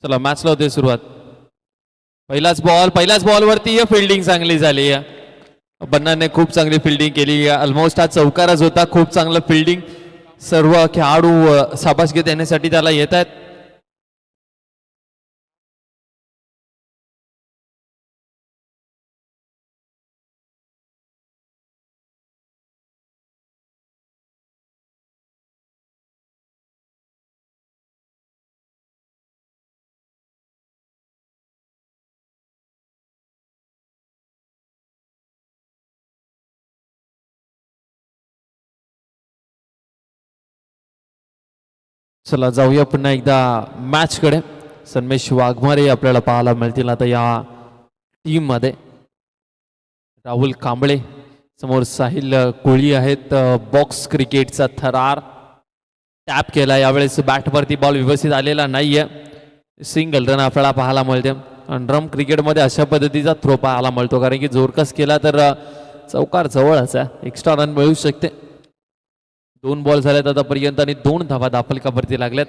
चला मॅचला होते सुरुवात. पहिल्याच बॉलवरती फिल्डिंग चांगली झाली. बन्नाने खूप चांगली फिल्डिंग केली. ऑलमोस्ट हा चौकारच होता. खूप चांगलं फिल्डिंग. सर्व खेळाडू शाबासकी देण्यासाठी त्याला येत आहेत. चला जाऊया पुन्हा एकदा मॅच कडे. सन्मेश वाघमारे आपल्याला पाहायला मिळतील आता या टीम मध्ये. राहुल कांबळे समोर साहिल कोळी आहेत. बॉक्स क्रिकेटचा थरार टॅप केला. यावेळेस बॅटवरती बॉल व्यवस्थित आलेला नाहीये. सिंगल रन आपल्याला पाहायला मिळते. ड्रम क्रिकेटमध्ये अशा पद्धतीचा थ्रो पाहायला मिळतो, कारण की जोरकस केला तर चौकार जवळच आहे. एक्स्ट्रा रन मिळू शकते. 2 बॉल झाल्यात आतापर्यंत आणि 2 धावा दाफलकावरती लागल्यात.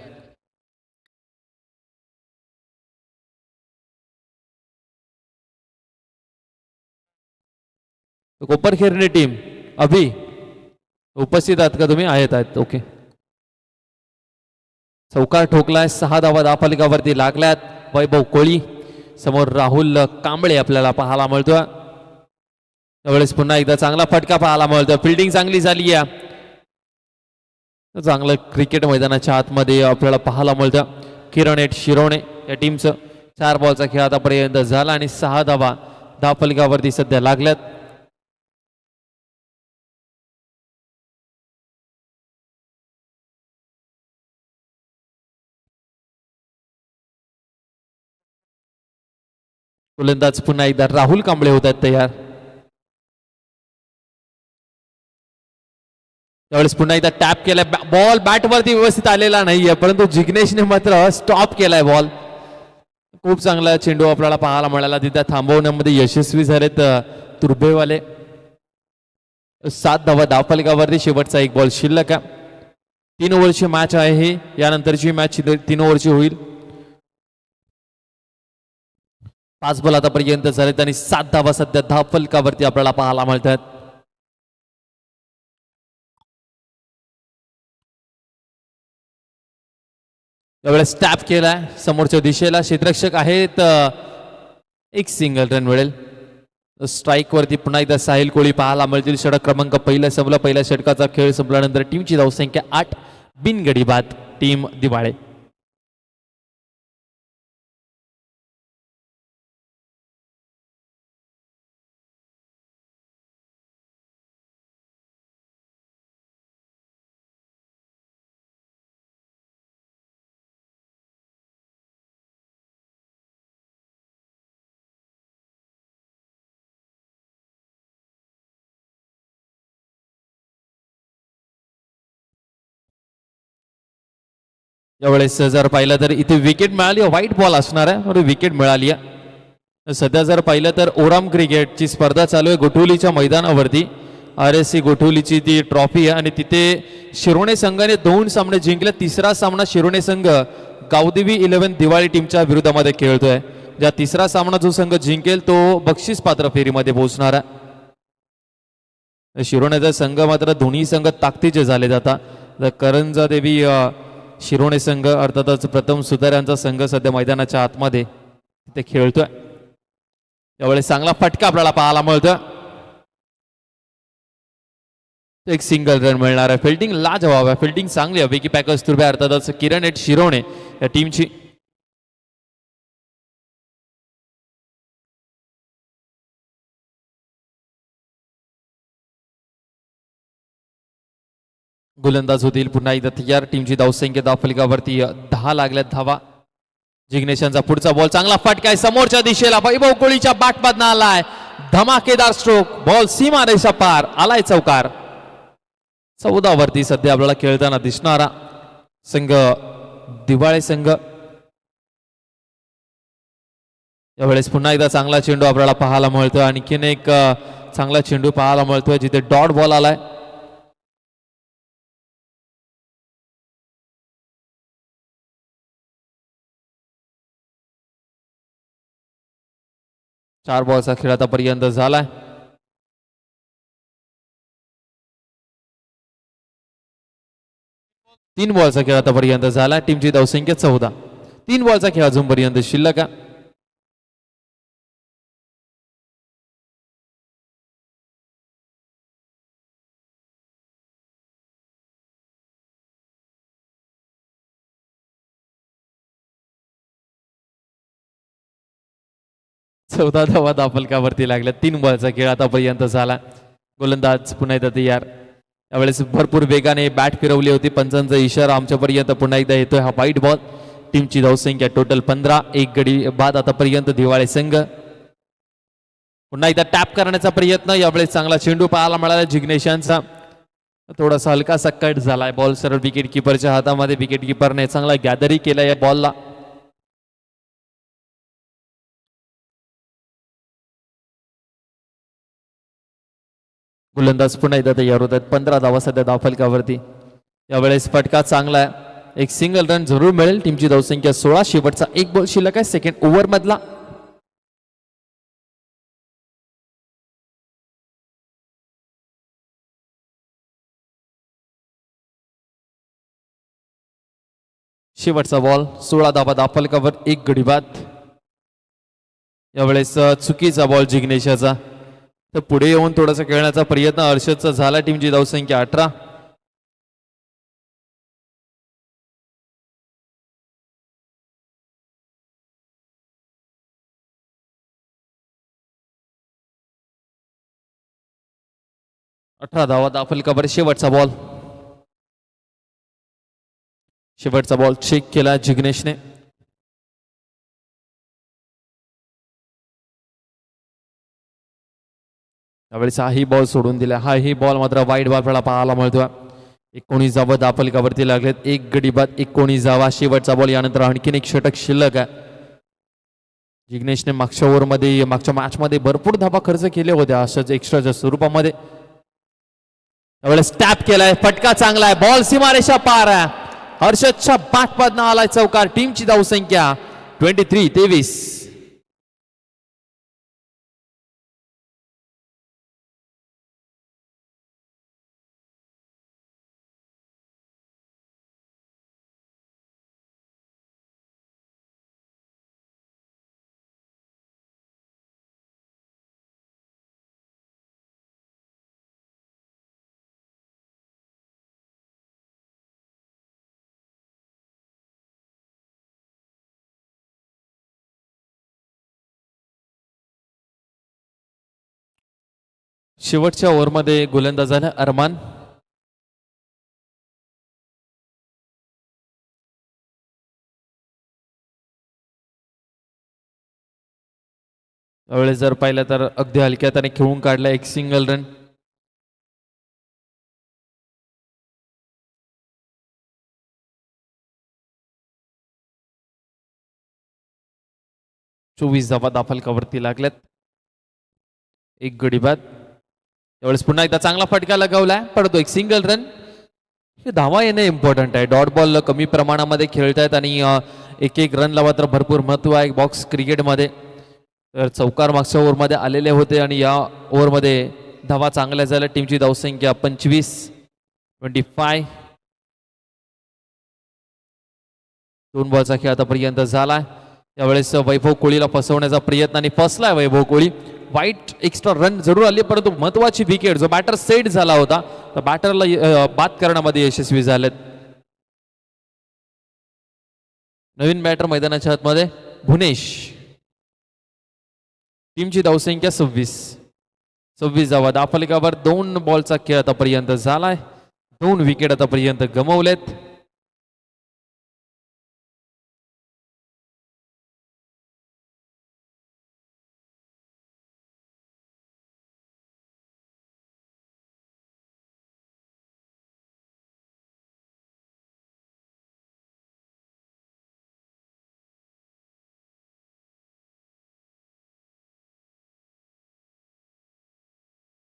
कोपरखेरणे टीम अभि उपस्थित आहात का तुम्ही? आहेत ओके. चौकार ठोकलाय. 6 धावा दाफलकावरती लागल्यात. वैभव कोळी समोर राहुल कांबळे आपल्याला पाहायला मिळतोय. त्यावेळेस पुन्हा एकदा चांगला फटका पाहायला मिळतोय. फिल्डिंग चांगली झाली आहे. चांगलं क्रिकेट मैदानाच्या आतमध्ये आपल्याला पाहायला मिळतं. किरण शिरोणे या टीमचं 4 बॉलचा खेळ आतापर्यंत झाला आणि 6 धावा दाफलकावरती सध्या लागल्यात. गोलंदाज पुन्हा एकदा राहुल कांबळे होत आहेत तयार. त्यावेळेस पुन्हा एकदा टॅप केलाय. बॉल बॅटवरती व्यवस्थित आलेला नाहीये, परंतु जिग्नेशने मात्र स्टॉप केलाय बॉल. खूप चांगला चेंडू आपल्याला पाहायला मिळाला. तिथे थांबवण्यामध्ये यशस्वी झालेत तुर्भेवाले. 7 धावा दाफलकावरती शेवटचा 1 बॉल शिल्लक आहे. 3 ओव्हरची मॅच आहे ही. यानंतरची मॅच 3 ओव्हरची होईल. 5 बॉल आतापर्यंत झालेत आणि 7 धावा सध्या दाफलकावरती आपल्याला पाहायला मिळतात. त्यावेळेस टॅप केलाय समोरच्या दिशेला. क्षेत्ररक्षक आहेत. 1 सिंगल रन मिळेल. स्ट्राईक वरती पुन्हा एकदा साहिल कोळी पाहायला मिळतील. षटक क्रमांक पहिला संपला. पहिल्या षटकाचा खेळ संपल्यानंतर टीमची धावसंख्या 8 बिनगडी बाद. टीम दिवाळे. यावेळेस जर पाहिलं तर इथे विकेट मिळाली. व्हाईट बॉल असणार आहे, विकेट मिळाली आहे. सध्या जर पाहिलं तर ओराम क्रिकेटची स्पर्धा चालू आहे गोठवलीच्या मैदानावरती. RSC गोठवलीची ती ट्रॉफी आहे आणि तिथे शिरोणे संघाने 2 सामने जिंकले. 3रा सामना शिरोणे संघ गावदेवी 11 दिवाळी टीमच्या विरोधामध्ये खेळतोय. ज्या 3रा सामना जो संघ जिंकेल तो बक्षीस पात्र फेरीमध्ये पोहोचणार आहे. शिरोण्याचा संघ मात्र दोन्ही संघ ताकदीचे झाले जातात. करंजा देवी शिरोणे संघ अर्थातच प्रथम सुतार संघ सध्या मैदानाच्या आतमध्ये तिथे खेळतोय. त्यावेळेस चांगला फटका आपल्याला पाहायला मिळतोय. 1 सिंगल रन मिळणार आहे. फिल्डिंग लाजवाब आहे. फिल्डिंग चांगली आहे विकी पॅकर्स तुर्भे अर्थातच किरण शिरोणे या टीमची. गोलंदाज होतील पुन्हा एकदा तयार. टीमची धावसंख्या दाफलकावरती 10 लागल्यात धावा. जिग्नेशांचा पुढचा बॉल चांगला फटका आहे समोरच्या दिशेला. वैभव कोळीच्या बॅटमधनं आलाय धमाकेदार स्ट्रोक. बॉल सीमा रेषा पार. आलाय चौकार. 14 वरती सध्या आपल्याला खेळताना दिसणारा संघ दिवाळे संघ. यावेळेस पुन्हा एकदा चांगला चेंडू आपल्याला पाहायला मिळतोय. आणखीन एक चांगला चेंडू पाहायला मिळतोय जिथे डॉट बॉल आलाय. 4 बॉलचा खेळ आतापर्यंत झालाय. तीन बॉलचा खेळ आतापर्यंत झाला. टीमची धावसंख्या 14. 3 बॉलचा खेळ अजूनपर्यंत शिल्लक आहे. चौदा धावा दाफलकावरती लागल्या. 3 बॉलचा खेळ आतापर्यंत झाला. गोलंदाज पुन्हा एकदा तयार. यावेळेस भरपूर वेगाने बॅट फिरवली होती. पंचांचा इशारा आमच्यापर्यंत पुन्हा एकदा येतोय. हा वाईट बॉल. टीमची धावसंख्या टोटल 15. एक गडी बाद आतापर्यंत दिवाळे संघ. पुन्हा एकदा टॅप करण्याचा प्रयत्न. यावेळेस चांगला चेंडू पाहायला मिळाला जिग्नेशांचा. थोडासा हलकासा कट झालाय. बॉल सरळ विकेट किपरच्या हातामध्ये. विकेट किपरने चांगला गॅदरिंग केला या बॉलला. गोलंदाज पुन्हा एकदा तयार होतात. 15 धावा सध्या धावफलकावरती. यावेळेस फटका चांगला आहे. एक सिंगल रन जरूर मिळेल. टीमची धावसंख्या 16. शेवटचा एक बॉल शिल्लक आहे सेकंड ओव्हर मधला. शेवटचा बॉल. 16 धावा धावफलकावर. एक गडी बाद. यावेळेस चुकीचा बॉल जिग्नेशाचा. तर पुढे येऊन थोडासा खेळण्याचा प्रयत्न हर्षदचा झाला. टीमची धावसंख्या 18. धावा दाफलकावर. शेवटचा बॉल. शेवटचा बॉल चेक केला जिग्नेशने. त्यावेळेस हाही बॉल सोडून दिला. हाही बॉल मात्र वाईट बॉल आपल्याला पाहायला मिळतोय. 19 धावा दाफलकावरती लागलेत. एक गडी बाद. 19 धावा. शेवटचा बॉल. यानंतर आणखीन एक षटक शिल्लक आहे. जिग्नेशने मागच्या ओव्हरमध्ये मागच्या मॅचमध्ये भरपूर धावा खर्च केले होत्या अशाच एक्स्ट्राच्या स्वरूपामध्ये. त्यावेळेस टॅप केलाय. फटका चांगला आहे. बॉल सीमारेषा पार आहे. हर्षदच्या बॅटमधनं आलाय चौकार. टीमची धावसंख्या 23. शेवटच्या ओव्हरमध्ये गोलंदाजाने अरमान. त्यावेळेस जर पाहिलं तर अगदी हलक्या त्याने खेळून काढला. एक सिंगल रन. चोवीस धावा दाफलकावरती लागल्यात. एक गडी बाद. त्यावेळेस पुन्हा एकदा चांगला फटका लगावलाय. पडतो एक सिंगल रन. हे धावा येणं इम्पॉर्टंट आहे. डॉट बॉल कमी प्रमाणामध्ये खेळतायत आणि एक एक रनला मात्र भरपूर महत्व आहे बॉक्स क्रिकेटमध्ये. तर चौकार मागच्या ओव्हरमध्ये आलेले होते आणि या ओव्हरमध्ये धावा चांगल्या झाल्या. टीमची धावसंख्या 25. 2 बॉलचा खेळ आतापर्यंत झाला. त्यावेळेस वैभव कोळीला फसवण्याचा प्रयत्न आणि फसलाय वैभव कोळी. वाईट एक्स्ट्रा रन जरूर आले परंतु महत्वाची विकेट. जो बॅटर सेट झाला होता तर बॅटरला बाद करण्यामध्ये यशस्वी झालेत. नवीन बॅटर मैदानाच्या आतमध्ये भुवनेश. टीमची धावसंख्या 26 धावा दाफलकावर. 2 बॉलचा खेळ आतापर्यंत झालाय. 2 विकेट आतापर्यंत गमावलेत.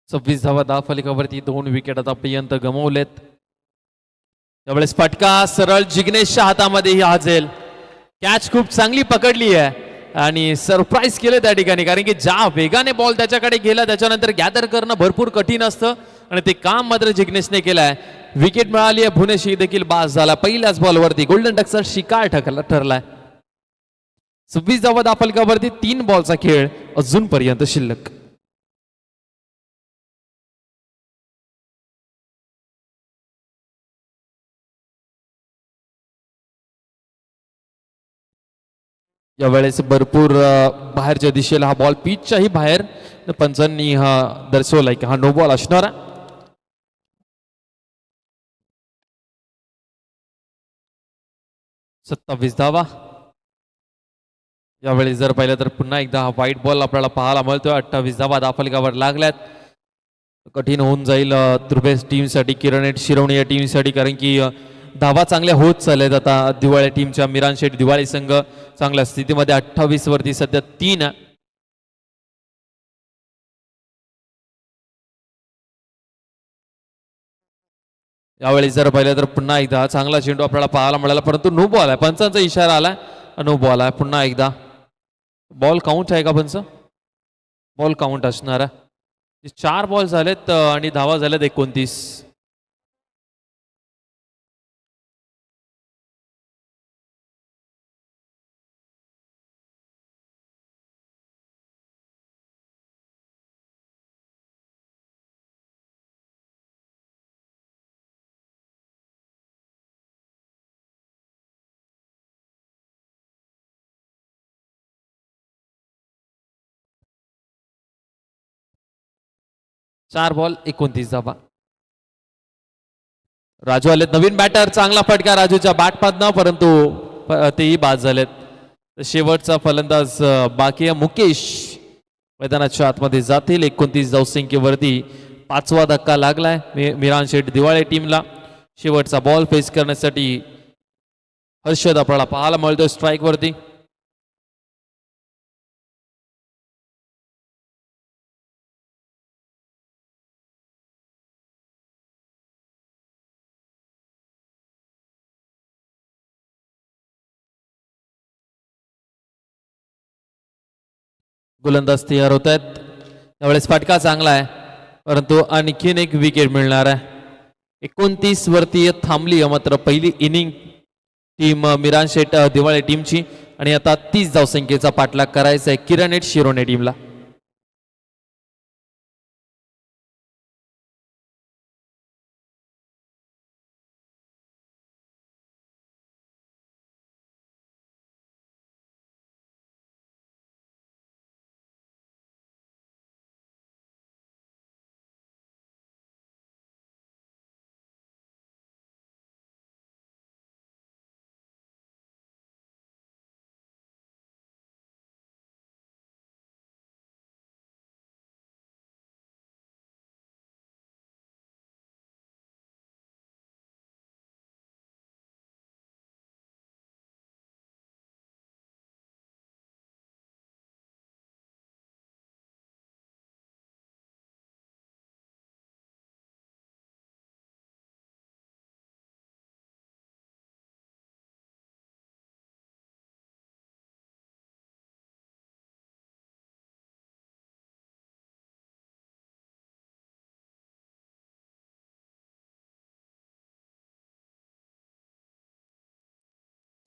सव्वीस धावा दाफलकावरती. 2 विकेट आतापर्यंत गमावलेत. त्यावेळेस फटका सरळ जिग्नेशच्या हातामध्ये ही आजेल. कॅच खूप चांगली पकडली आहे. आणि सरप्राईज केलं त्या ठिकाणी, कारण की ज्या वेगाने बॉल त्याच्याकडे गेला त्याच्यानंतर गॅदर करणं भरपूर कठीण असतं आणि ते काम मात्र जिग्नेशने केलंय. विकेट मिळाली आहे, भुवनेश्वरी देखील बास झाला. पहिल्याच बॉलवरती गोल्डन डकचा शिकार ठरलाय. 26 धावा दाफलकावरती 3 बॉलचा खेळ अजूनपर्यंत शिल्लक. यावेळेस भरपूर बाहेरच्या दिशेला हा बॉल पिचच्याही बाहेर पंचांनी हा दर्शवलाय की हा नो बॉल असणार आहे. 27 धावा. यावेळी जर पाहिलं तर पुन्हा एकदा हा व्हाईट बॉल आपल्याला पाहायला मिळतोय. 28 धावा दाफलकावर लागल्यात. कठीण होऊन जाईल ध्रुवेश टीमसाठी, किरण शिरवणे या टीमसाठी, कारण की धावा चांगल्या होत चालल्यात आता दिवाळी टीमच्या. मिरान शेठ दिवाळी संघ चांगल्या स्थितीमध्ये 28 वरती सध्या 3. यावेळी जर पाहिलं तर पुन्हा एकदा चांगला चेंडू आपल्याला पाहायला मिळाला, परंतु नो बॉल आहे. पंचांचा इशारा आलाय, नो बॉल आहे. पुन्हा एकदा बॉल काउंट आहे का पंच? बॉल काउंट असणार आहे. 4 बॉल झालेत आणि धावा झाल्यात 29. चार बॉल 29 धावा. राजू आलेत नवीन बॅटर, चांगला फटका राजूच्या बॅटमधनं, परंतु तेही बाद झालेत. शेवटचा फलंदाज बाकी आहे मुकेश मैदानाच्या आतमध्ये जातील. 29 धावसंख्येवरती 5वा धक्का लागलाय मिरान शेठ दिवाळे टीमला. शेवटचा बॉल फेस करण्यासाठी हर्षद आपल्याला पाहायला मिळतोय स्ट्राईक वरती. गोलंदाज तयार होत आहेत. त्यावेळेस फटका चांगला आहे, परंतु आणखीन एक विकेट मिळणार आहे. 29 वरती थांबली मात्र पहिली इनिंग टीम मिरान शेठ दिवाळे टीमची, आणि आता 30 धावसंख्येचा पाठलाग करायचा आहे किरण शिरोने टीमला.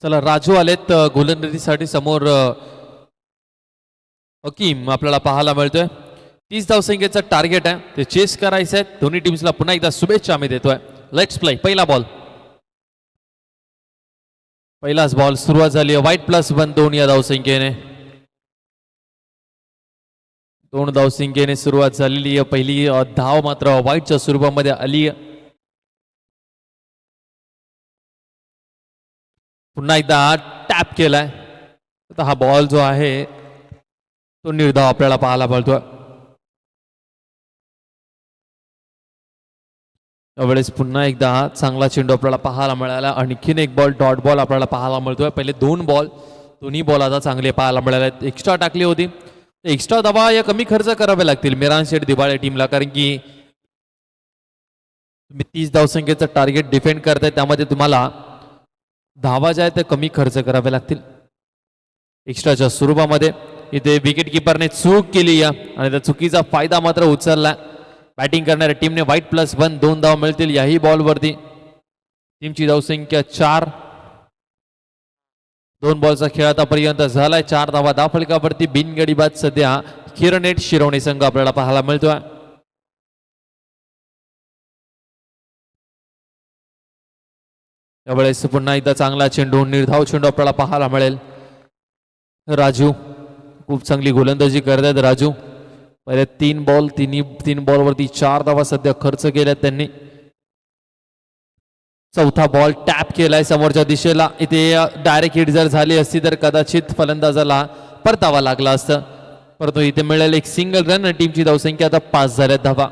चला राजू आलेत गोलंदाजीसाठी समोर. हकीम आपल्याला पाहायला मिळतोय. 30 धावसंख्येचं टार्गेट आहे, ते चेस करायचं आहे. दोन्ही टीम्सला पुन्हा एकदा शुभेच्छा आम्ही देतोय. Let's play. पहिला बॉल, पहिलाच बॉल सुरुवात झाली आहे. वाईट +1 2 या धावसंख्येने. 2 धावसंख्येने सुरुवात झालेली आहे. पहिली धाव मात्र वाईटच्या स्वरूपामध्ये आली आहे. पुन्हा एकदा टॅप केलाय. आता हा बॉल जो आहे तो निर्धाव आपल्याला पाहायला मिळतोय. त्यावेळेस पुन्हा एकदा चांगला चेंडू आपल्याला पाहायला मिळाला. आणखीन एक बॉल डॉट बॉल आपल्याला पाहायला मिळतोय. पहिले 2 बॉल, दोन्ही बॉल आता चांगले पाहायला मिळाले. एक्स्ट्रा टाकली होती, एक्स्ट्रा धावा या कमी खर्च करावे लागतील मिरान शेठ दिवाळे टीमला, कारण की तुम्ही 30 धावसंख्येचं टार्गेट डिफेंड करताय, त्यामध्ये तुम्हाला धावा ज्या आहेत ते कमी खर्च करावे लागतील. एक्स्ट्राच्या स्वरूपामध्ये इथे विकेट किपरने चूक केली आणि त्या चुकीचा फायदा मात्र उचलला. बॅटिंग करणाऱ्या टीमने -1 2 धावा मिळतील याही बॉलवरती. टीमची धावसंख्या 4. 2 बॉलचा खेळ आतापर्यंत झालाय. 4 धावा धावफलकावरती. बिनगडी बाद सध्या किरण एट शिरोणे संघ आपल्याला पाहायला मिळतोय. यावेळेस पुन्हा एकदा चांगला चेंडू, निर्धाव चेंडू आपल्याला पाहायला मिळेल. राजू खूप चांगली गोलंदाजी करत आहेत. राजू पहिले 3 बॉलवरती 4 धावा सध्या खर्च केल्यात त्यांनी. चौथा बॉल टॅप केलाय समोरच्या दिशेला. इथे डायरेक्ट हिट जर झाली असती तर कदाचित फलंदाजाला परतावा लागला असतं, परंतु इथे मिळेल एक सिंगल रन. टीमची धावसंख्या आता 5 झाल्यात धावा.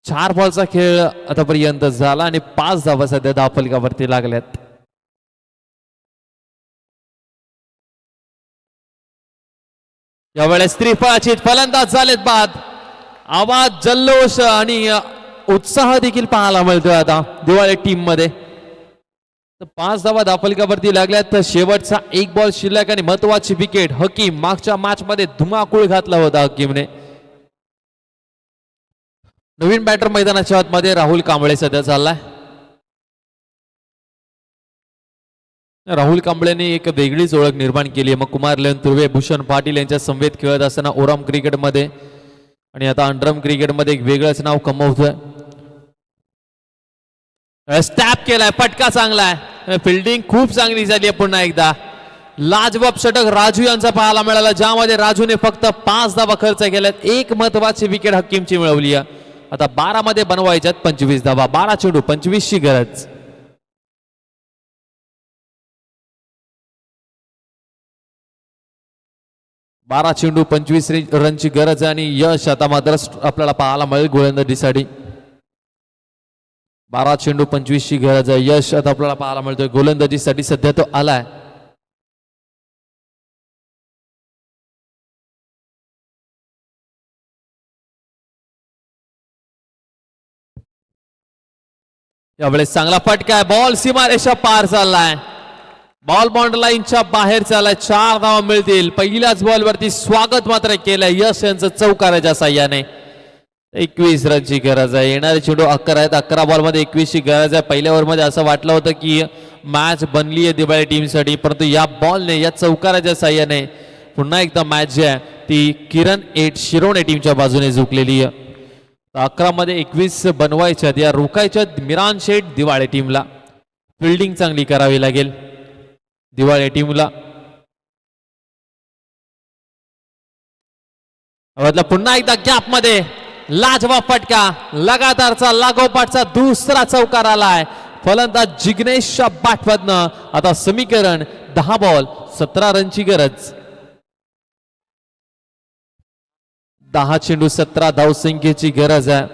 4 बॉलचा खेळ आतापर्यंत झाला आणि 5 धावा सध्या धावफलकावरती लागल्यात. यावेळेस त्रिफळाची फलंदाज झालेत बाद. आवाज, जल्लोष आणि उत्साह देखील पाहायला मिळतोय आता दिवाळी टीम मध्ये. 5 धावा धावफलकावरती लागल्यात. तर शेवटचा 1 बॉल शिल्लक आणि महत्वाची विकेट. हकीम मागच्या मॅच मध्ये धुमाकूळ घातला होता हकीमने. नवीन बॅटर मैदानाच्या आतमध्ये राहुल कांबळे सध्या चाललाय. राहुल कांबळेने एक वेगळीच ओळख निर्माण केली आहे. मग कुमार लेन तुर्वे, भूषण पाटील यांच्या समवेत खेळत असताना ओराम क्रिकेटमध्ये आणि आता अंडरम क्रिकेटमध्ये एक वेगळंच नाव कमवतोय. स्टॅप केलाय, फटका चांगला आहे, फिल्डिंग खूप चांगली झाली आहे. पुन्हा एकदा लाजवाब षटक राजू यांचा पाहायला मिळाला, ज्यामध्ये राजूने फक्त 5 धावा खर्च केल्यात. एक महत्वाची विकेट हकीमची मिळवली आहे. आता 12 मध्ये बनवायच्यात 25 धावा. 12 चेंडू 25 ची गरज. बारा चेंडू 25 रनची गरज आहे आणि यश आता मात्र आपल्याला पाहायला मिळेल गोलंदाजीसाठी. 12 चेंडू 25 ची गरज आहे. यश आता आपल्याला पाहायला मिळतोय गोलंदाजीसाठी. सध्या तो आलाय. यावेळेस चांगला फटका आहे. बॉल सीमारेषा पार चाललाय. बॉल बाउंड्री लाईनच्या बाहेर चाललाय. 4 धावा मिळतील. पहिल्याच बॉलवरती स्वागत मात्र केलंय यश यांचं चौकाराच्या साह्याने. 21 रनची गरज आहे. येणारे चेंडू 11 आहेत. 11 बॉल मध्ये 21 ची गरज आहे. पहिल्या ओव्हर मध्ये असं वाटलं होतं की मॅच बनली आहे दिवाळी टीमसाठी, परंतु या बॉलने, या चौकाराच्या साह्याने पुन्हा एकदा मॅच जी आहे ती किरण एट शिरोणे टीमच्या बाजूने झुकलेली आहे. 11 मध्ये 21 बनवायच्यात या रोखायच्यात मिरान शेठ दिवाळी टीमला. फिल्डिंग चांगली करावी लागेल दिवाळी टीमला. पुन्हा एकदा गॅप मध्ये लाजवाब फटका. लगातारचा लागोपाठचा दुसरा चौकार आलाय. फलंदाज जिग्नेशच्या बॅटमधनं. आता समीकरण 10 बॉल 17 रनची गरज. 10 चेंडू 17 धावसंख्येची गरज आहे.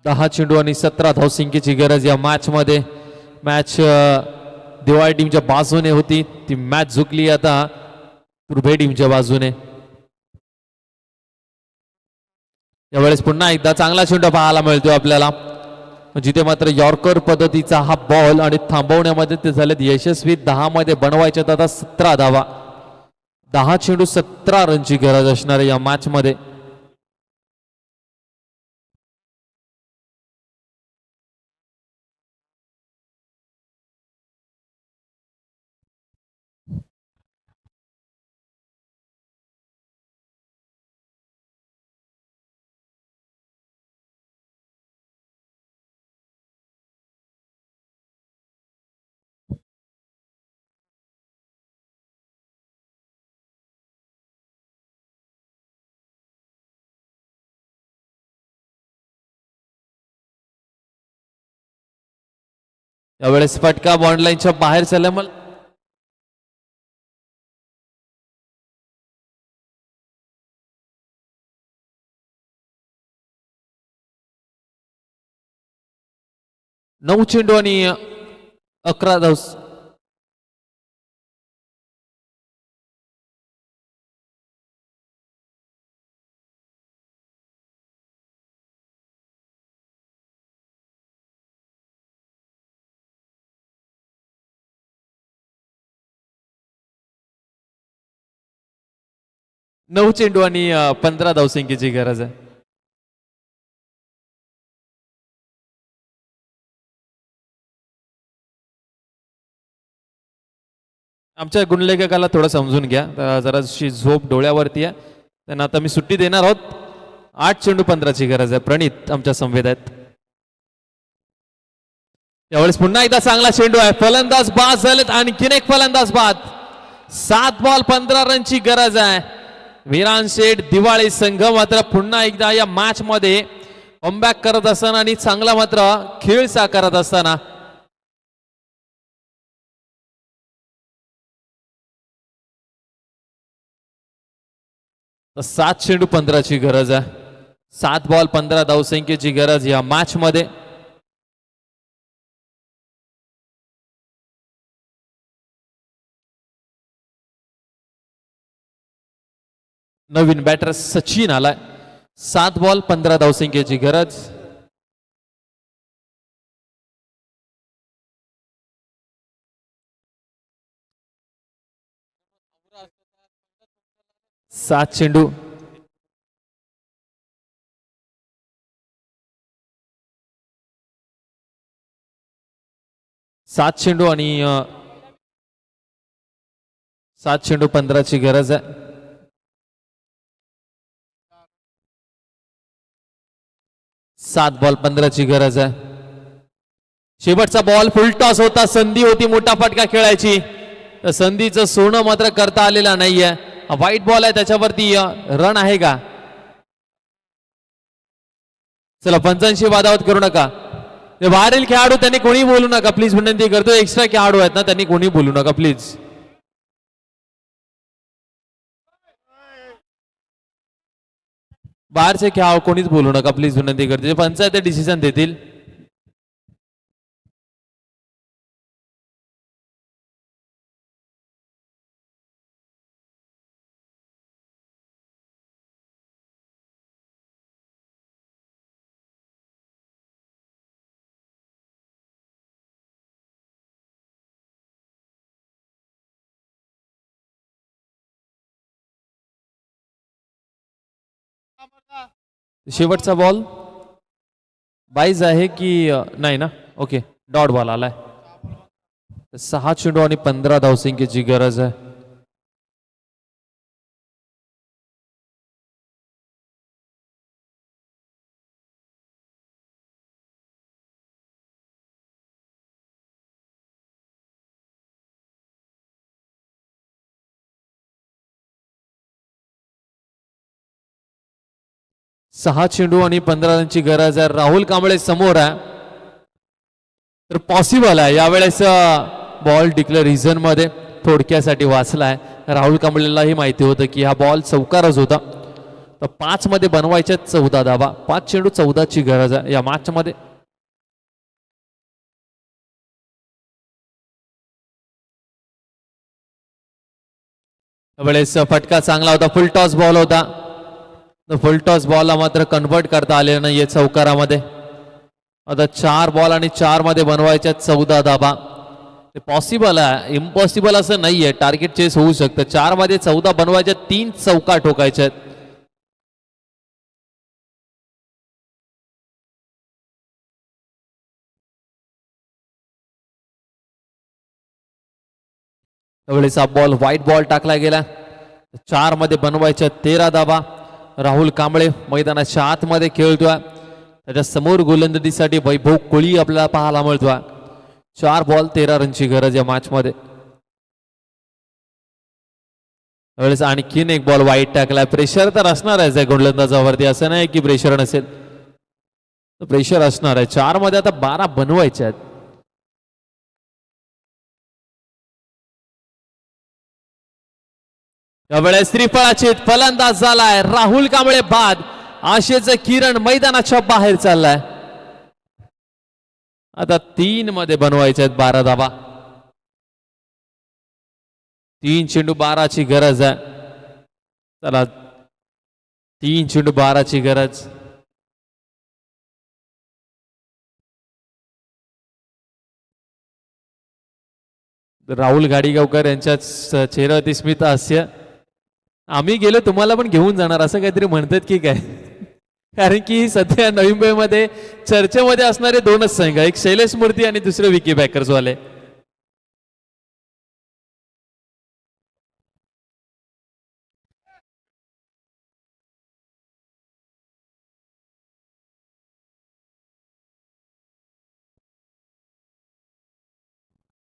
दहा चेंडू आणि 17 धावसंख्येची गरज या मॅच मध्ये. मॅच दिवाळी टीमच्या बाजूने होती, ती मॅच झुकली आता तुर्भे टीमच्या बाजूने. यावेळेस पुन्हा एकदा चांगला चेंडू पाहायला मिळतो आपल्याला, जिथे मात्र यॉर्कर पद्धतीचा हा बॉल आणि थांबवण्यामध्ये ते झालेत यशस्वी. 10 मध्ये बनवायचे आता 17 धावा. 10 चेंडू 17 रनची गरज असणार या मॅच मध्ये. यावेळेस फटका बॉन्ड लाईनच्या बाहेर चालला. मला नऊ चेंडू आणि 11 धाव. 9 चेंडू आणि 15 धावसंख्येची गरज आहे. आमच्या गुणलेखकाला थोडं समजून घ्या, जराशी झोप डोळ्यावरती आहे. त्यांना आता मी सुट्टी देणार आहोत. 8 चेंडू 15ची गरज आहे. प्रणित आमच्या संवेद आहेत. यावेळेस पुन्हा एकदा चांगला चेंडू आहे. फलंदाज बाद झालेत. आणखीन एक फलंदाज बाद. 7 बॉल 15 रनची गरज आहे. विरान शेठ दिवाळी संघ मात्र पुन्हा एकदा या मॅच मध्ये कमबॅक करत असताना आणि चांगला मात्र खेळ साकारत असताना 7 चेंडू 15ची गरज आहे. 7 बॉल 15 धावसंख्येची गरज या मॅच मध्ये. नवीन बॅटर सचिन आलाय. 7 बॉल 15 धावसंख्येची गरज. सात चेंडू 7 चेंडू आणि 7 चेंडू 15ची गरज आहे. 7 बॉल 15ची गरज आहे. शेवटचा बॉल फुल टॉस होता. संधी होती मोठा फटका खेळायची. तर संधीचं सोनं मात्र करता आलेला नाहीये. व्हाईट बॉल आहे त्याच्यावरती रन आहे का? चला पंचांशी वादावत करू नका. बाहेरील खेळाडू त्यांनी कोणी बोलू नका प्लीज, विनंती करतो. एक्स्ट्रा खेळाडू आहेत ना, त्यांनी कोणी बोलू नका प्लीज. बाहेरचे खेळाडू कोणीच बोलू नका प्लीज, विनंती करते. पंचायत डिसिजन देतील. शेवटचा बॉल 22 आहे की नाही ना? ओके, डॉट बॉल आलाय. 6 चेंडू आणि 15 धावसंख्येची गरज आहे. सहा चेंडू आणि 15 रनची गरज आहे. राहुल कांबळे समोर आहे. तर पॉसिबल आहे यावेळेस बॉल डिक्लेअर रिझन मध्ये थोडक्यासाठी वाचलाय. राहुल कांबळेलाही माहिती होतं की हा बॉल चौकारच होता. तर 5 मध्ये बनवायच्या 14 धावा. 5 चेंडू 14ची गरज आहे या मॅच मध्ये. त्यावेळेस फटका चांगला होता. फुल टॉस बॉल होता. फुल टॉस बॉलला मात्र कन्वर्ट करता आलेलं नाहीये चौकारामध्ये. आता 4 बॉल आणि 4 मध्ये बनवायच्या 14 धाबा. ते पॉसिबल आहे, इम्पॉसिबल असं नाहीये. टार्गेट चेस होऊ शकतं. 4 मध्ये 14 बनवायच्या, 3 चौका ठोकायच्या आहेत. त्यावेळेस हा बॉल व्हाईट बॉल टाकला गेला. 4 मध्ये बनवायच्या 13 धाबा. राहुल कांबळे मैदानाच्या आतमध्ये खेळतोय. त्याच्या समोर गोलंदाजीसाठी वैभव कोळी आपल्याला पाहायला मिळतोय. 4 बॉल 13 रनची गरज या मॅच मध्ये. त्यावेळेस आणखीन एक बॉल वाईट टाकलाय. प्रेशर तर असणार आहे गोलंदाजावरती, असं नाही की प्रेशर नसेल. प्रेशर असणार आहे. 4 मध्ये आता 12 बनवायचे आहेत. यावेळेस त्रिफळाची फलंदाज झालाय राहुल कांबळे बाद. आशेचं किरण मैदानाच्या बाहेर चाललाय. आता 3 मध्ये बनवायचे आहेत 12 धावा. 3 चेंडू 12ची गरज आहे. चला 3 चेंडू 12ची गरज. राहुल गाडीगावकर यांच्या चेहऱ्यावरती स्मित हास्य. आम्ही गेलो तुम्हाला पण घेऊन जाणार असं काहीतरी म्हणतात की काय? कारण की सध्या नवी मुंबईमध्ये चर्चेमध्ये असणारे दोनच संघ, एक शैलेश मूर्ती आणि दुसरे विकी बॅकर्स वाले.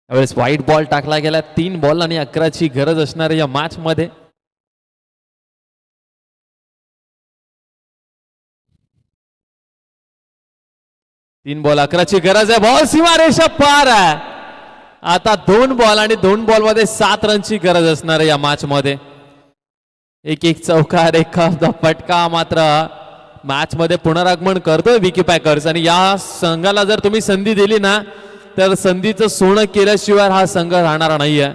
यावेळेस व्हाईट बॉल टाकला गेला. 3 बॉल आणि 11ची गरज असणार या मॅच मध्ये. तीन बॉल 11ची गरज आहे. बॉल सीमारेषा पार आहे. आता 2 बॉल आणि 2 बॉल मध्ये 7 रनची गरज असणार आहे या मॅच मध्ये. एक चौकार, एक फटका. मात्र मॅच मध्ये पुनरागमन करतोय विकी पॅकर्स आणि या संघाला जर तुम्ही संधी दिली ना तर संधीचं सोनं केल्याशिवाय हा संघ राहणार नाहीये.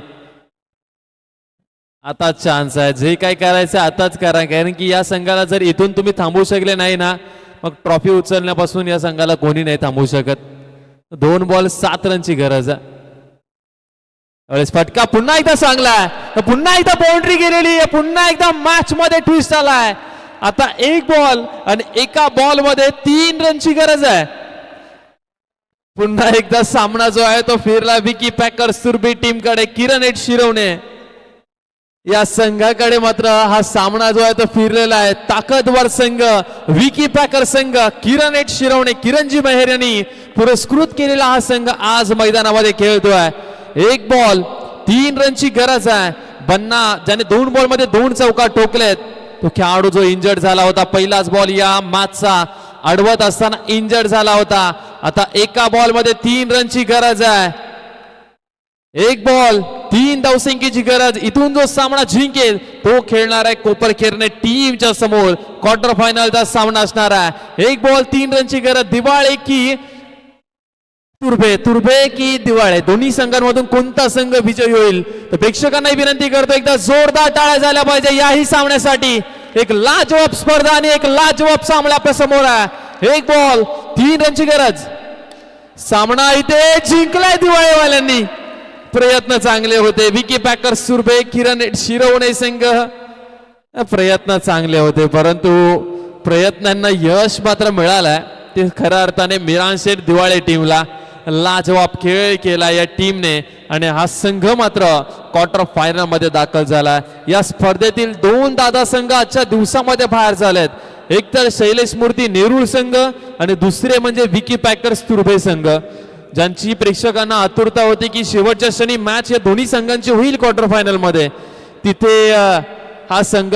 आता चान्स आहे. जे काय करायचं आताच करा, कारण की या संघाला जर इथून तुम्ही थांबवू शकले नाही ना मग ट्रॉफी उचलण्यापासून या संघाला कोणी नाही थांबवू शकत. 2 बॉल 7 रनची गरज आहे. फटका पुन्हा एकदा चांगला आहे. पुन्हा एकदा बाउंड्री गेलेली आहे. पुन्हा एकदा मॅच मध्ये ट्विस्ट आलाय. आता 1 बॉल आणि एका बॉल मध्ये 3 रनची गरज आहे. पुन्हा एकदा सामना जो आहे तो फिरला विकी पॅकर्स सुरभी टीम कडे. किरण एट शिरवणे या संघाकडे मात्र हा सामना जो आहे तो फिरलेला आहे. ताकदवर संघ विकी पॅकर संघ, किरण एट शिरवणे, किरणजी मेहर यांनी पुरस्कृत केलेला हा संघ आज मैदानामध्ये खेळतोय. 1 बॉल 3 रनची गरज आहे. बन्ना ज्याने 2 बॉल मध्ये 2 चौका ठोकलेत तो खेळाडू जो इंजर्ड झाला होता पहिलाच बॉल या मॅचचा अडवत असताना इंजर्ड झाला होता. आता एका बॉल मध्ये 3 रनची गरज आहे. 1 बॉल 3 धावसंख्येची गरज. इथून जो सामना जिंकेल तो खेळणार आहे कोपरखेरणे टीमच्या समोर. क्वार्टर फायनलचा सामना असणार आहे. 1 बॉल 3 रनची गरज. दिवाळे की तुर्भे की दिवाळे, दोन्ही संघांमधून कोणता संघ विजयी होईल? तर प्रेक्षकांना विनंती करतो एकदा जोरदार टाळ्या झाल्या पाहिजे याही सामन्यासाठी. एक लाजवाब स्पर्धा आणि एक लाजवाब सामना आपल्या समोर आहे. 1 बॉल 3 रनची गरज. सामना इथे जिंकलाय दिवाळेवाल्यांनी. प्रयत्न चांगले होते. विकी पॅकर्स सुरभे, किरण शिरवणे संघ प्रयत्न चांगले होते परंतु प्रयत्नांना यश मात्र मिळालंय. ते खऱ्या अर्थाने मिरान शेठ दिवाळे टीमला लाजवाब खेळ केला या टीमने आणि हा संघ मात्र क्वार्टर फायनल मध्ये दाखल झाला. या स्पर्धेतील 2 दादा संघ आजच्या दिवसामध्ये बाहेर झालेत. एक तर शैलेश मूर्ती नेरूळ संघ आणि दुसरे म्हणजे विकी पॅकर्स तुर्भे संघ, ज्यांची प्रेक्षकांना आतुरता होती की शेवटच्या क्षणी मॅच या दोन्ही संघांची होईल क्वार्टर फायनल मध्ये. तिथे हा संघ